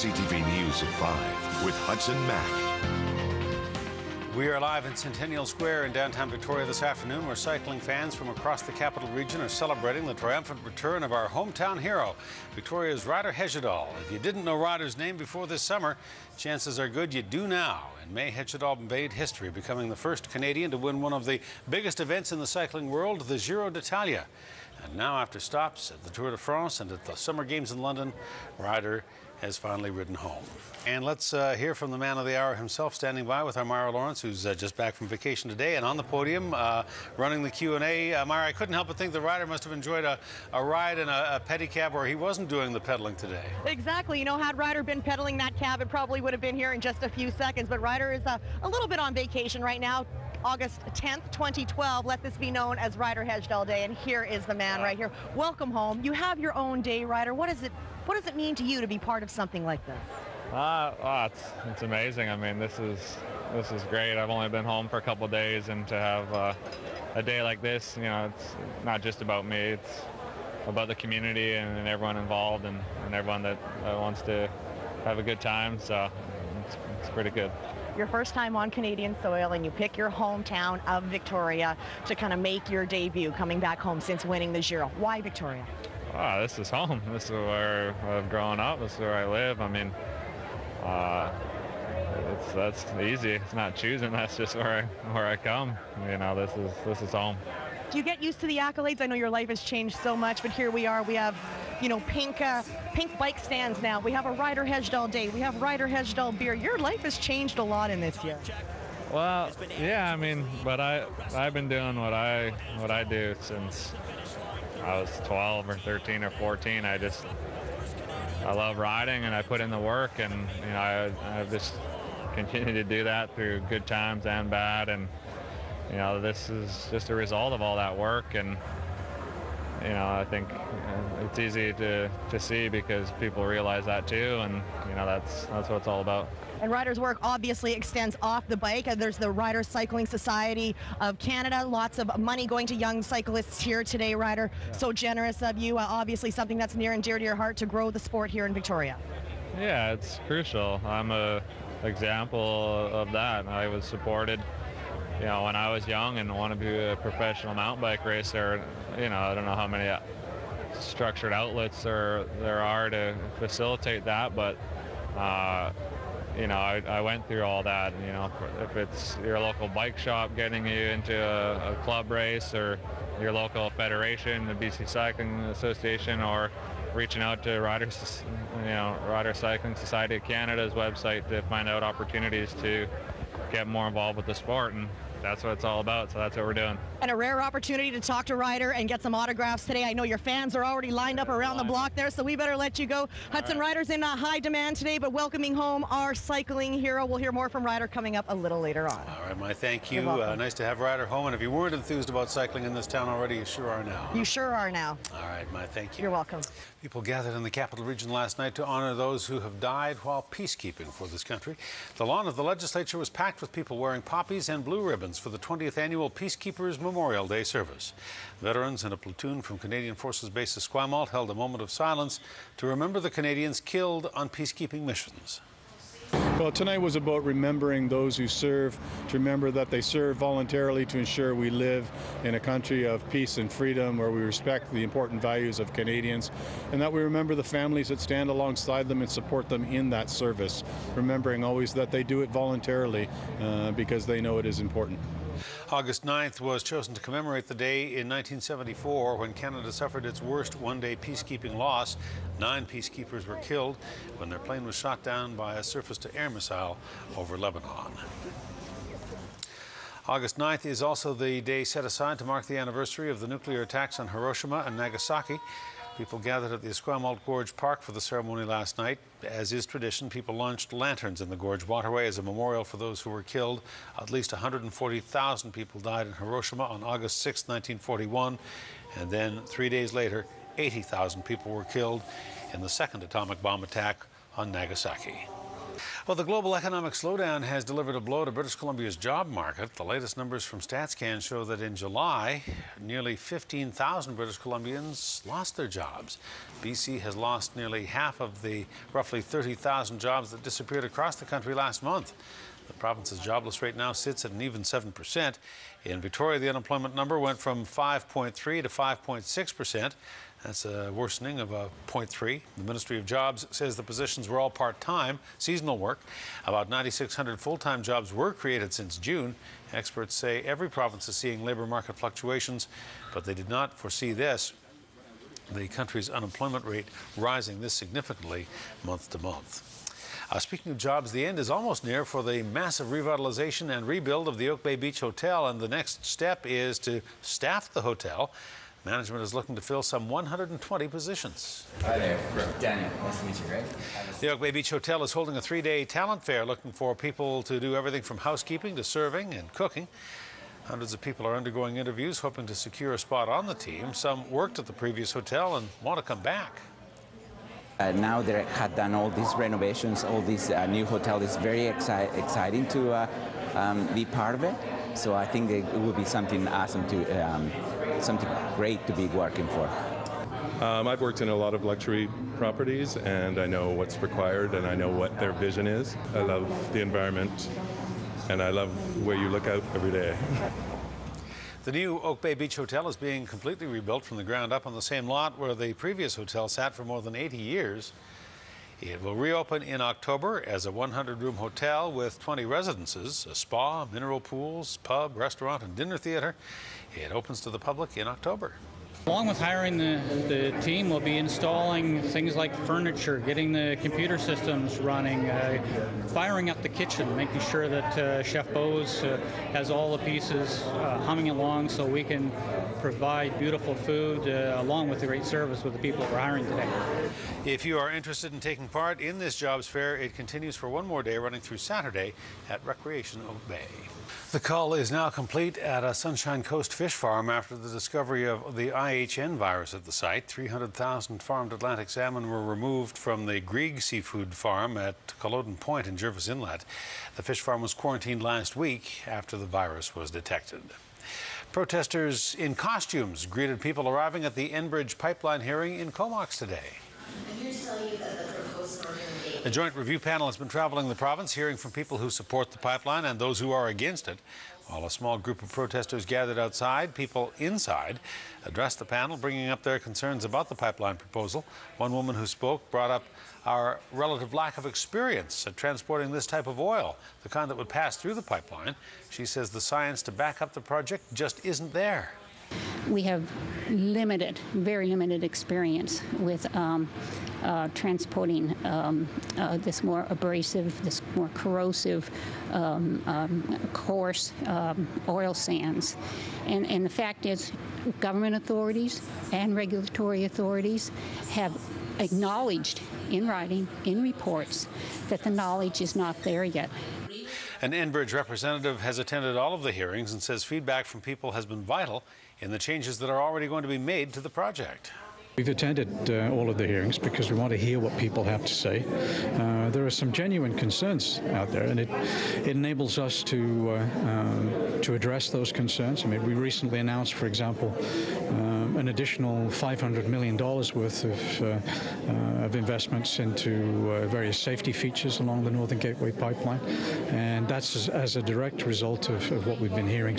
CTV News at 5 with Hudson Mack. We are live in Centennial Square in downtown Victoria this afternoon, where cycling fans from across the capital region are celebrating the triumphant return of our hometown hero, Victoria's Ryder Hesjedal. If you didn't know Ryder's name before this summer, chances are good you do now. In May, Hesjedal made history, becoming the first Canadian to win one of the biggest events in the cycling world, the Giro d'Italia. And now, after stops at the Tour de France and at the Summer Games in London, Ryder has finally ridden home. And let's hear from the man of the hour himself, standing by with our Myra Lawrence, who's just back from vacation today, and on the podium running the Q&A. Myra, I couldn't help but think the Ryder must have enjoyed a ride in a pedicab where he wasn't doing the pedaling today. Exactly. You know, had Ryder been pedaling that cab, it probably would have been here in just a few seconds. But Ryder is a little bit on vacation right now. August 10th, 2012. Let this be known as Ryder Hesjedal Day, and here is the man right here. Welcome home. You have your own day, Ryder. What does it mean to you to be part of something like this? It's amazing. I mean, this is great. I've only been home for a couple of days, and to have a day like this, you know, it's not just about me. It's about the community and everyone involved, and everyone that wants to have a good time. So it's pretty good. Your first time on Canadian soil, and you pick your hometown of Victoria to kind of make your debut coming back home since winning the Giro. Why Victoria? This is home. This is where I've grown up. This is where I live. I mean, that's easy. It's not choosing. That's just where I come. You know, this is home. Do you get used to the accolades? I know your life has changed so much, but here we are. We have, you know, pink bike stands now. We have a Ryder Hesjedal Day. We have Ryder Hesjedal beer. Your life has changed a lot in this year. Well, yeah, I mean, but I've been doing what I do since I was 12 or 13 or 14. I love riding, and I put in the work, and you know, I've just continued to do that through good times and bad, and you know, this is just a result of all that work. And you know, I think it's easy to see because people realize that too, and you know, that's what it's all about. And Ryder's work obviously extends off the bike. There's the Ryder Cycling Society of Canada. Lots of money going to young cyclists here today, Ryder. Yeah. So generous of you. Obviously something that's near and dear to your heart to grow the sport here in Victoria. Yeah, it's crucial. I'm an example of that. I was supported, you know, when I was young and wanted to be a professional mountain bike racer. You know, I don't know how many structured outlets there are to facilitate that, but you know, I went through all that. You know, if it's your local bike shop getting you into a club race, or your local federation, the BC Cycling Association, or reaching out to Ryder Cycling Society of Canada's website to find out opportunities to get more involved with the sport, and that's what it's all about, so that's what we're doing. And a rare opportunity to talk to Ryder and get some autographs today. I know your fans are already lined up around the block there, so we better let you go. Hudson, Ryder's in high demand today, but welcoming home our cycling hero. We'll hear more from Ryder coming up a little later on. All right, my thank you. Nice to have Ryder home, and if you weren't enthused about cycling in this town already, you sure are now. You sure are now. All right, my thank you. You're welcome. People gathered in the capital region last night to honor those who have died while peacekeeping for this country. The lawn of the legislature was packed with people wearing poppies and blue ribbons for the 20th annual Peacekeepers Memorial Day service. Veterans and a platoon from Canadian Forces Base Esquimalt held a moment of silence to remember the Canadians killed on peacekeeping missions. Well, tonight was about remembering those who serve, to remember that they serve voluntarily to ensure we live in a country of peace and freedom, where we respect the important values of Canadians, and that we remember the families that stand alongside them and support them in that service, remembering always that they do it voluntarily because they know it is important. August 9th was chosen to commemorate the day in 1974 when Canada suffered its worst one-day peacekeeping loss. 9 peacekeepers were killed when their plane was shot down by a surface-to-air missile over Lebanon. August 9th is also the day set aside to mark the anniversary of the nuclear attacks on Hiroshima and Nagasaki. People gathered at the Esquimalt Gorge Park for the ceremony last night. As is tradition, people launched lanterns in the gorge waterway as a memorial for those who were killed. At least 140,000 people died in Hiroshima on August 6, 1941. And then 3 days later, 80,000 people were killed in the second atomic bomb attack on Nagasaki. Well, the global economic slowdown has delivered a blow to British Columbia's job market. The latest numbers from StatsCan show that in July, nearly 15,000 British Columbians lost their jobs. BC has lost nearly half of the roughly 30,000 jobs that disappeared across the country last month. The province's jobless rate now sits at an even 7%. In Victoria, the unemployment number went from 5.3 to 5.6%. That's a worsening of a 0.3. The Ministry of Jobs says the positions were all part-time, seasonal work. About 9,600 full-time jobs were created since June. Experts say every province is seeing labor market fluctuations, but they did not foresee this, the country's unemployment rate rising this significantly month to month. Speaking of jobs, the end is almost near for the massive revitalization and rebuild of the Oak Bay Beach Hotel, and the next step is to staff the hotel. Management is looking to fill some 120 positions. Hi there, Daniel. Nice to meet you, Greg. The Oak Bay Beach Hotel is holding a 3-day talent fair looking for people to do everything from housekeeping to serving and cooking. Hundreds of people are undergoing interviews, hoping to secure a spot on the team. Some worked at the previous hotel and want to come back. Now they had done all these renovations, all this new hotel is very exciting to be part of it. So I think it will be something awesome to, something great to be working for. I've worked in a lot of luxury properties, and I know what's required, and I know what their vision is. I love the environment, and I love where you look out every day. The new Oak Bay Beach Hotel is being completely rebuilt from the ground up on the same lot where the previous hotel sat for more than 80 years. It will reopen in October as a 100-room hotel with 20 residences, a spa, mineral pools, pub, restaurant, and dinner theater. It opens to the public in October. Along with hiring the team, we'll be installing things like furniture, getting the computer systems running, firing up the kitchen, making sure that Chef Bose has all the pieces humming along so we can provide beautiful food along with the great service with the people we're hiring today. If you are interested in taking part in this jobs fair, it continues for one more day running through Saturday at Recreation Oak Bay. The cull is now complete at a Sunshine Coast fish farm after the discovery of the IHN virus at the site. 300,000 farmed Atlantic salmon were removed from the Grieg seafood farm at Culloden Point in Jervis Inlet. The fish farm was quarantined last week after the virus was detected. Protesters in costumes greeted people arriving at the Enbridge pipeline hearing in Comox today. A joint review panel has been traveling the province, hearing from people who support the pipeline and those who are against it. While a small group of protesters gathered outside, people inside addressed the panel, bringing up their concerns about the pipeline proposal. One woman who spoke brought up our relative lack of experience at transporting this type of oil, the kind that would pass through the pipeline. She says the science to back up the project just isn't there. We have very limited experience with transporting this more abrasive, this more corrosive, coarse oil sands. And the fact is, government authorities and regulatory authorities have acknowledged in writing, in reports, that the knowledge is not there yet. An Enbridge representative has attended all of the hearings and says feedback from people has been vital in the changes that are already going to be made to the project. We've attended all of the hearings because we want to hear what people have to say. There are some genuine concerns out there, and it enables us to address those concerns. I mean, we recently announced, for example, an additional $500 million worth of investments into various safety features along the Northern Gateway pipeline, and that's as a direct result of what we've been hearing.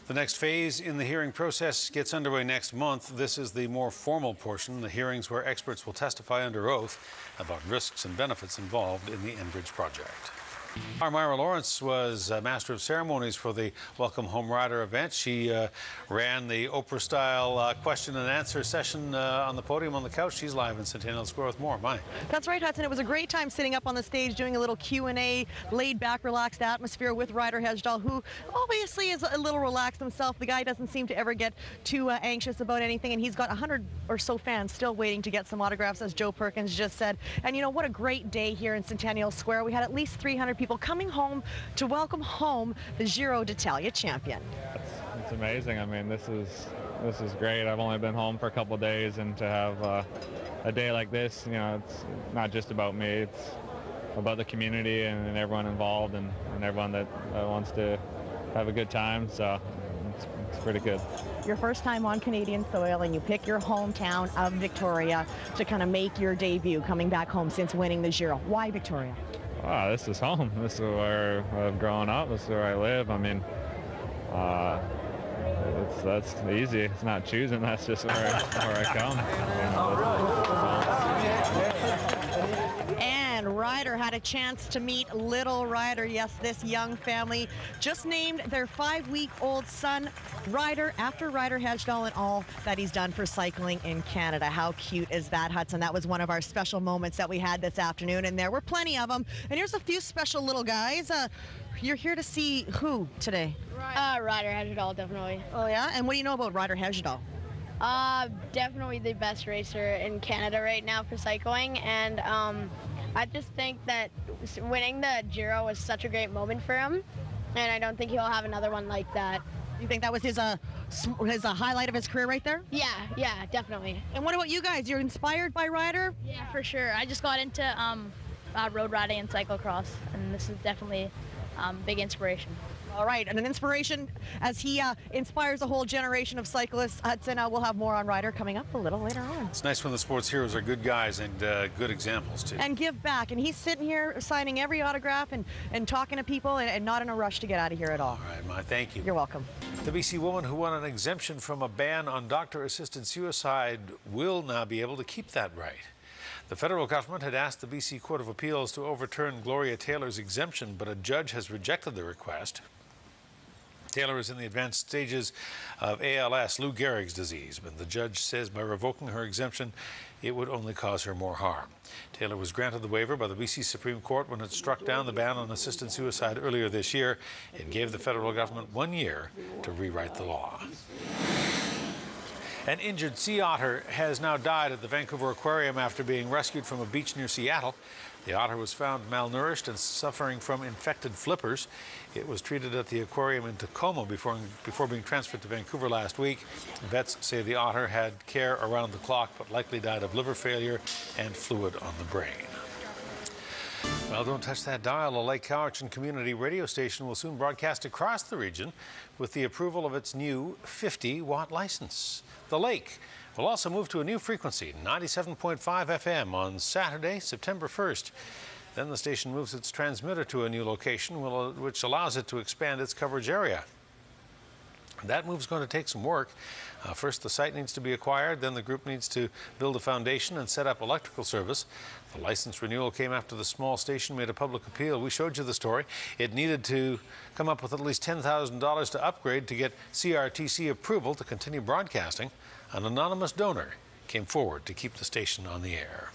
The next phase in the hearing process gets underway next month. This is the more formal portion, the hearings where experts will testify under oath about risks and benefits involved in the Enbridge project. Our Myra Lawrence was Master of Ceremonies for the Welcome Home Rider event. She ran the Oprah-style question and answer session on the podium on the couch. She's live in Centennial Square with more. Mike. That's right, Hudson. It was a great time sitting up on the stage doing a little Q&A, laid-back, relaxed atmosphere with Ryder Hejdahl, who obviously is a little relaxed himself. The guy doesn't seem to ever get too anxious about anything, and he's got 100 or so fans still waiting to get some autographs, as Joe Perkins just said. And you know, what a great day here in Centennial Square. We had at least 300 people coming home to welcome home the Giro d'Italia champion. It's amazing. I mean, this is great. I've only been home for a couple of days, and to have a day like this, you know, it's not just about me. about the community and everyone involved and everyone that wants to have a good time. So it's pretty good. Your first time on Canadian soil, and you pick your hometown of Victoria to kind of make your debut coming back home since winning the Giro. Why Victoria? Wow, this is home. This is where I've grown up. This is where I live. I mean, that's easy. It's not choosing. That's just where I come. And Ryder had a chance to meet little Ryder. Yes, this young family just named their 5-week-old son Ryder after Ryder Hejdahl and all that he's done for cycling in Canada. How cute is that, Hudson? That was one of our special moments that we had this afternoon, and there were plenty of them. And here's a few special little guys. You're here to see who today? Ryder Hejdahl, definitely. Oh, yeah? And what do you know about Ryder Hejdahl? Definitely the best racer in Canada right now for cycling, and I just think that winning the Giro was such a great moment for him, and I don't think he'll have another one like that. You think that was his highlight of his career right there? Yeah, definitely. And what about you guys? You're inspired by Ryder? Yeah, for sure. I just got into road riding and cyclocross, and this is definitely big inspiration. All right, and an inspiration as he inspires a whole generation of cyclists. Hudson, we'll have more on Ryder coming up a little later on. It's nice when the sports heroes are good guys and good examples, too. And give back. And he's sitting here signing every autograph and talking to people and not in a rush to get out of here at all. All right, Ma, thank you. You're welcome. The BC woman who won an exemption from a ban on doctor-assisted suicide will now be able to keep that right. The federal government had asked the BC Court of Appeals to overturn Gloria Taylor's exemption, but a judge has rejected the request. Taylor is in the advanced stages of ALS, Lou Gehrig's disease, but the judge says by revoking her exemption, it would only cause her more harm. Taylor was granted the waiver by the BC Supreme Court when it struck down the ban on assisted suicide earlier this year. It gave the federal government 1 year to rewrite the law. An injured sea otter has now died at the Vancouver Aquarium after being rescued from a beach near Seattle. The otter was found malnourished and suffering from infected flippers. It was treated at the aquarium in Tacoma before being transferred to Vancouver last week. Vets say the otter had care around the clock but likely died of liver failure and fluid on the brain. Well, don't touch that dial. A Lake Cowichan community radio station will soon broadcast across the region with the approval of its new 50-watt license. The Lake will also move to a new frequency, 97.5 FM, on Saturday, September 1st. Then the station moves its transmitter to a new location, which allows it to expand its coverage area. That move's going to take some work. First, the site needs to be acquired. Then the group needs to build a foundation and set up electrical service. The license renewal came after the small station made a public appeal. We showed you the story. It needed to come up with at least $10,000 to upgrade to get CRTC approval to continue broadcasting. An anonymous donor came forward to keep the station on the air.